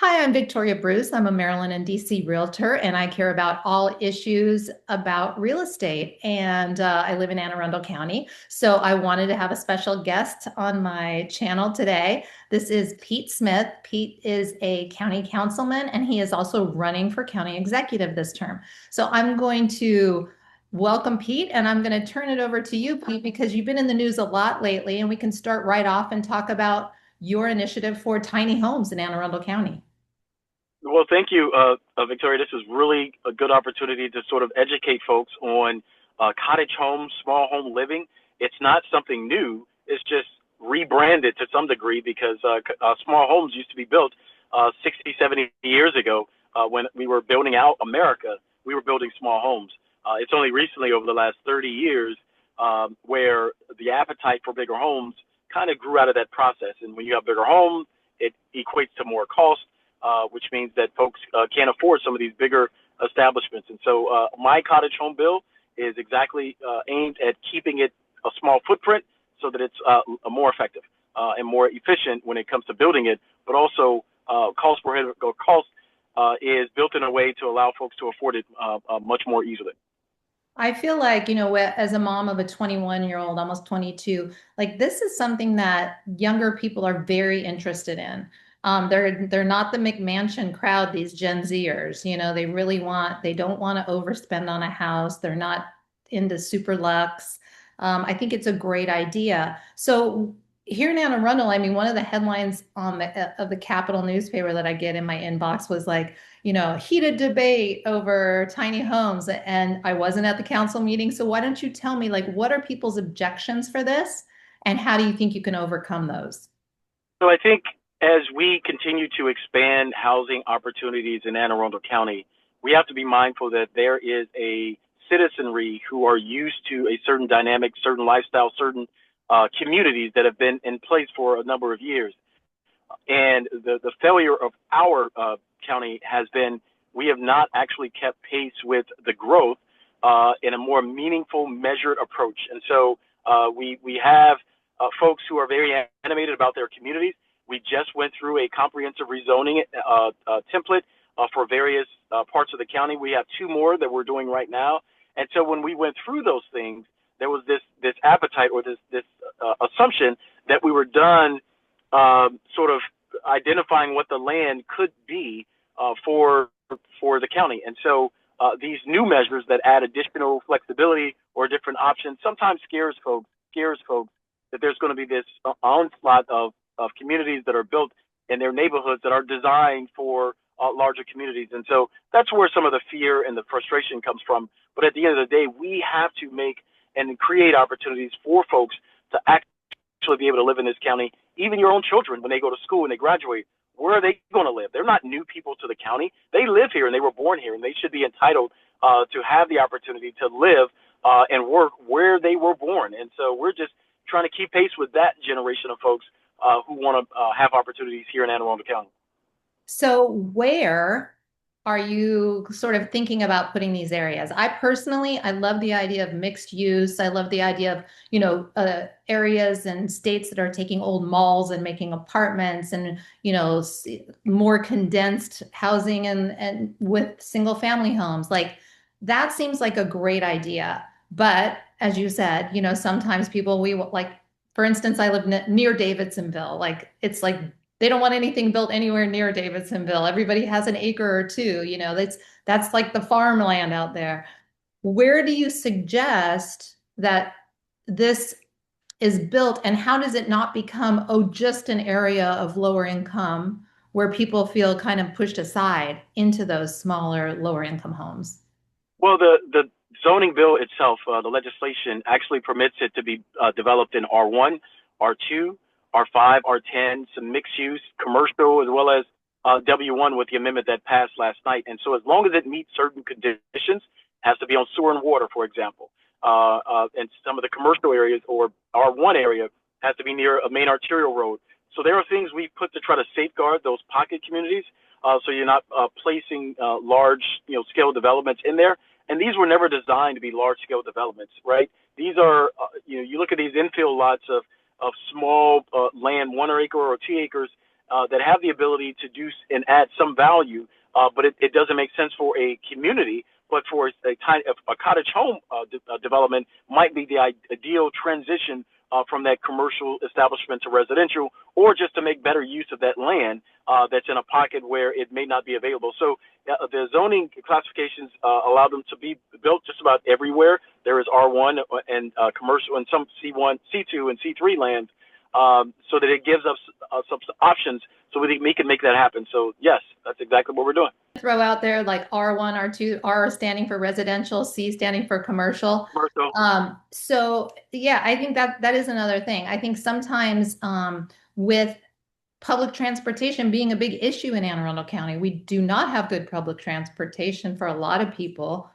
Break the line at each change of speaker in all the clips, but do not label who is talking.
Hi, I'm Victoria Bruce. I'm a Maryland and DC realtor, and I care about all issues about real estate. And I live in Anne Arundel County. So I wanted to have a special guest on my channel today. This is Pete Smith. Pete is a county councilman, and he is also running for county executive this term. So I'm going to welcome Pete, and I'm going to turn it over to you, Pete, because you've been in the news a lot lately, and we can start right off and talk about your initiative for tiny homes in Anne Arundel County.
Well, thank you, Victoria. This is really a good opportunity to sort of educate folks on cottage homes, small home living. It's not something new. It's just rebranded to some degree because small homes used to be built 60, 70 years ago when we were building out America. We were building small homes. It's only recently, over the last 30 years, where the appetite for bigger homes kind of grew out of that process. And when you have bigger homes, it equates to more cost, which means that folks can't afford some of these bigger establishments. And so my cottage home bill is exactly aimed at keeping it a small footprint so that it's more effective and more efficient when it comes to building it, but also cost is built in a way to allow folks to afford it much more easily.
I feel like, as a mom of a 21-year-old, almost 22, like this is something that younger people are very interested in. They're not the McMansion crowd, these Gen Zers. They don't want to overspend on a house. They're not into super luxe. I think it's a great idea. So here in Anne Arundel, I mean, one of the headlines on of the Capital newspaper that I get in my inbox was like, heated debate over tiny homes. And I wasn't at the council meeting. So why don't you tell me, like, what are people's objections for this? And how do you think you can overcome those?
So I think as we continue to expand housing opportunities in Anne Arundel County, we have to be mindful that there is a citizenry who are used to a certain dynamic, certain lifestyle, certain communities that have been in place for a number of years. And the failure of our county has been we have not actually kept pace with the growth in a more meaningful, measured approach. And so we have folks who are very animated about their communities. We just went through a comprehensive rezoning template for various parts of the county. We have two more that we're doing right now. And so when we went through those things, there was this appetite or this assumption that we were done sort of identifying what the land could be for the county. And so these new measures that add additional flexibility or different options sometimes scares folks that there's going to be this onslaught of communities that are built in their neighborhoods that are designed for larger communities. And so that's where some of the fear and the frustration comes from. But at the end of the day, we have to make and create opportunities for folks to actually be able to live in this county. Even your own children, when they go to school and they graduate, where are they going to live? They're not new people to the county. They live here and they were born here, and they should be entitled to have the opportunity to live and work where they were born. And so we're just trying to keep pace with that generation of folks who want to have opportunities here in Anne Arundel County.
So where are you sort of thinking about putting these areas? I love the idea of mixed use. I love the idea of, areas and states that are taking old malls and making apartments and, more condensed housing and with single family homes. Like that seems like a great idea. But as you said, sometimes for instance, I live near Davidsonville. Like it's like they don't want anything built anywhere near Davidsonville. Everybody has an acre or two, that's like the farmland out there. Where do you suggest that this is built, and how does it not become, oh, just an area of lower income where people feel kind of pushed aside into those smaller, lower income homes?
Well, the zoning bill itself, the legislation actually permits it to be developed in R1, R2, R5, R10, some mixed use, commercial, as well as W1 with the amendment that passed last night. And so as long as it meets certain conditions, has to be on sewer and water, for example. And some of the commercial areas or R1 area has to be near a main arterial road. So there are things we put to try to safeguard those pocket communities. So you're not placing large, scale developments in there. And these were never designed to be large scale developments, right? These are, you look at these infill lots of small land, 1 acre or 2 acres, that have the ability to do and add some value, but it doesn't make sense for a community. But for a cottage home development might be the ideal transition from that commercial establishment to residential, or just to make better use of that land that's in a pocket where it may not be available. So the zoning classifications allow them to be built just about everywhere. There is R1 and commercial and some C1, C2, and C3 land, so that it gives us some options so we can make that happen. So yes, that's exactly what we're doing.
Throw out there like R1, R2, R standing for residential, C standing for commercial.
Commercial.
So yeah, I think that is another thing. I think sometimes with public transportation being a big issue in Anne Arundel County, we do not have good public transportation for a lot of people.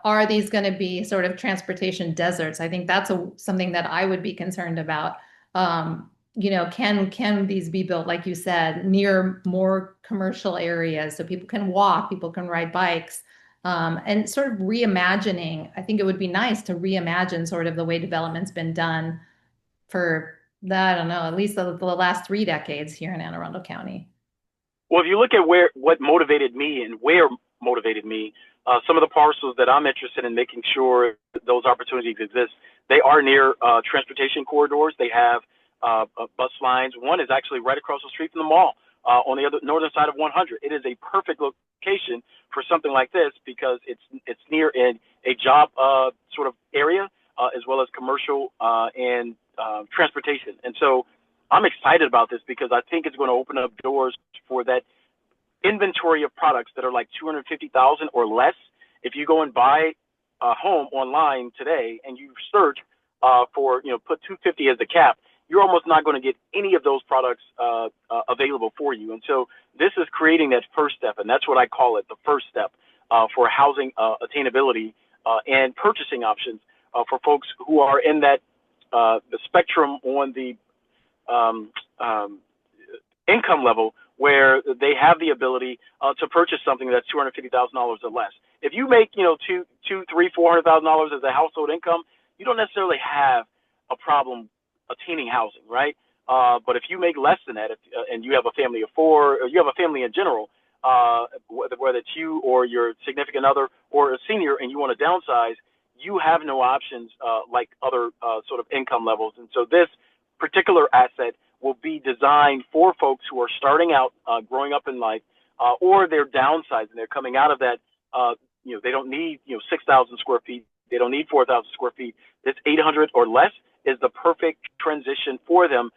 Are these going to be sort of transportation deserts? I think that's something that I would be concerned about. Can these be built, like you said, near more commercial areas so people can walk, people can ride bikes, and sort of reimagining. I think it would be nice to reimagine sort of the way development's been done for, I don't know, at least the last 3 decades here in Anne Arundel County.
Well, if you look at what motivated me and where motivated me, some of the parcels that I'm interested in making sure those opportunities exist, they are near transportation corridors. They have bus lines. One is actually right across the street from the mall on the other northern side of 100. It is a perfect location for something like this because it's near a job sort of area as well as commercial and transportation. And so I'm excited about this because I think it's going to open up doors for that inventory of products that are like 250,000 or less. If you go and buy a home online today and you search for, put 250 as the cap, you're almost not going to get any of those products available for you. And so this is creating that first step, and that's what I call it, the first step for housing attainability and purchasing options for folks who are in that the spectrum on the income level where they have the ability to purchase something that's $250,000 or less. If you make, $200,000, $300,000, $400,000 as a household income, you don't necessarily have a problem attaining housing, right? But if you make less than that, and you have a family of 4, or you have a family in general, whether it's you or your significant other or a senior, and you want to downsize, you have no options like other sort of income levels. And so this particular asset will be designed for folks who are starting out, growing up in life, or they're downsizing. They're coming out of that. They don't need 6,000 square feet. They don't need 4,000 square feet. This 800 or less is the perfect transition for them